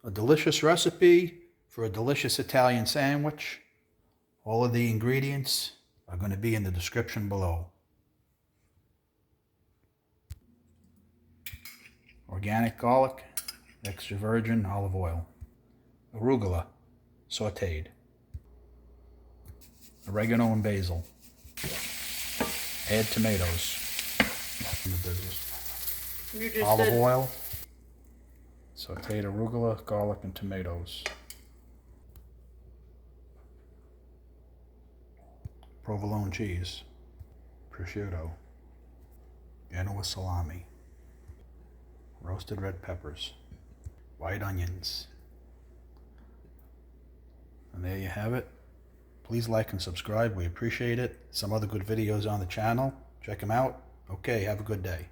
A delicious recipe for a delicious Italian sandwich. All of the ingredients are going to be in the description below. Organic garlic, extra virgin olive oil. Arugula, sauteed. Oregano and basil. Add tomatoes. Olive oil. Sauteed arugula, garlic, and tomatoes. Provolone cheese. Prosciutto. Genoa Salami. Roasted red peppers. White onions. And there you have it. Please like and subscribe. We appreciate it. Some other good videos on the channel. Check them out. Okay, have a good day.